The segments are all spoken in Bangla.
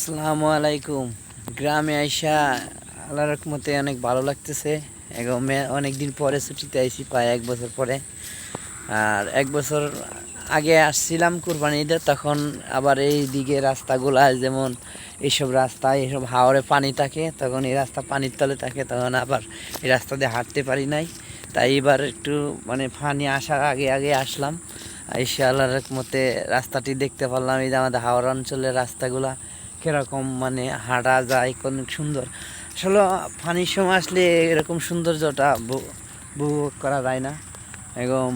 আসসালামু আলাইকুম। গ্রামে আইসা আল্লাহর রহমতে অনেক ভালো লাগতেছে। এবং অনেক দিন পরে ছুটিতে আইছি, প্রায় 1 বছর পরে। আর 1 বছর আগে আসছিলাম কুরবানি ঈদে, তখন আবার এই দিকে রাস্তাগুলা যেমন এইসব রাস্তায় এইসব হাওরে পানি থাকে, তখন এই রাস্তা পানির তলে থাকে, তখন আবার এই রাস্তা দিয়ে হাঁটতে পারি নাই। তাই এবার একটু মানে পানি আসার আগে আগে আসলাম। আইসা আল্লাহর রহমতে রাস্তাটি দেখতে পারলাম। এই যে আমাদের হাওড় অঞ্চলের রাস্তাগুলা কীরকম মানে হাঁটা যায়, অনেক সুন্দর। আসলে পানির সময় আসলে এরকম সৌন্দর্যটা উপভোগ করা যায় না। এবং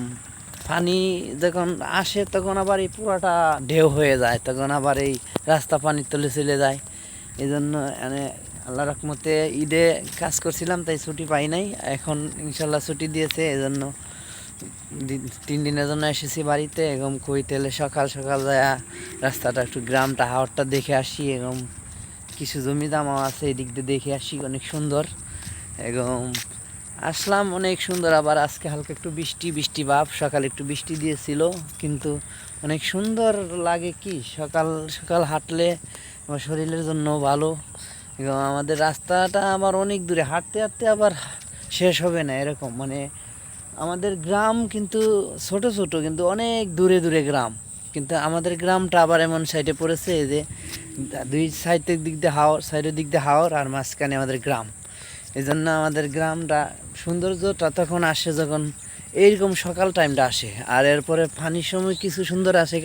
পানি যখন আসে তখন আবার এই পুরাটা ঢেউ হয়ে যায়, তখন আবার এই রাস্তা পানির তলে চলে যায়। এই জন্য মানে আল্লাহ রহমতে ঈদে কাজ করছিলাম, তাই ছুটি পাই নাই। এখন ইনশাল্লাহ ছুটি দিয়েছে, এই জন্য 3 দিনের জন্য এসেছি বাড়িতে। এবং তেলে সকাল সকাল যায় রাস্তাটা একটু গ্রামটা হাওরটা দেখে আসি, এবং কিছু জমি দামাও আছে এদিক দিয়ে দেখে আসি, অনেক সুন্দর। এবং আসলাম, অনেক সুন্দর। আবার আজকে হালকা একটু বৃষ্টি বৃষ্টি ভাব, সকালে একটু বৃষ্টি দিয়েছিল, কিন্তু অনেক সুন্দর লাগে। কি সকাল সকাল হাঁটলে আমার শরীরের জন্য ভালো। এবং আমাদের রাস্তাটা আবার অনেক দূরে, হাঁটতে হাঁটতে আবার শেষ হবে না এরকম। মানে আমাদের গ্রাম কিন্তু ছোট ছোট, কিন্তু অনেক দূরে দূরে গ্রাম। কিন্তু আমাদের গ্রামটা আবার এমন সাইডে পড়েছে যে দুই সাইডের দিক দিয়ে হাওর, সাইডের দিক দিয়ে হাওর, আর মাঝখানে আমাদের গ্রাম। এই জন্য আমাদের গ্রামটা সৌন্দর্যটা তখন আসে যখন এইরকম সকাল টাইমটা আসে। আর এরপরে পানির সময় কিছু সুন্দর আসে,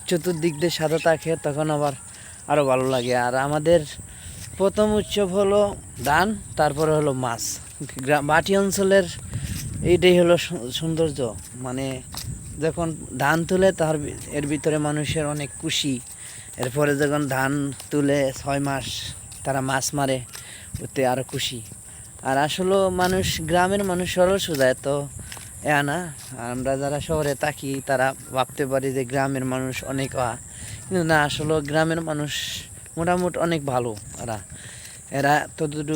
চতুর্দিক দিয়ে সাদা থাকে, তখন আবার আরও ভালো লাগে। আর আমাদের প্রথম উৎসব হলো ধান, তারপরে হলো মাছ। মাটি অঞ্চলের এইটাই হলো সৌন্দর্য। মানে যখন ধান তুলে তার এর ভিতরে মানুষের অনেক খুশি। এরপরে যখন ধান তুলে 6 মাস তারা মাছ মারে, ওতে আরও খুশি। আর আসলে মানুষ, গ্রামের মানুষ সরল সোজা, তো না। আমরা যারা শহরে থাকি তারা ভাবতে পারি যে গ্রামের মানুষ অনেক কিন্তু না, আসলে গ্রামের মানুষ মোটামুটি অনেক ভালো। এরা ততটুকু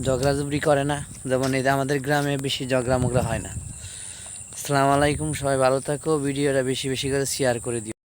ঝগড়াঝগড়ি করে না, যেমন এই যে আমাদের গ্রামে বেশি ঝগড়া মগড়া হয় না। আসসালামু আলাইকুম, সবাই ভালো থাকো। ভিডিওটা বেশি বেশি করে শেয়ার করে দিও।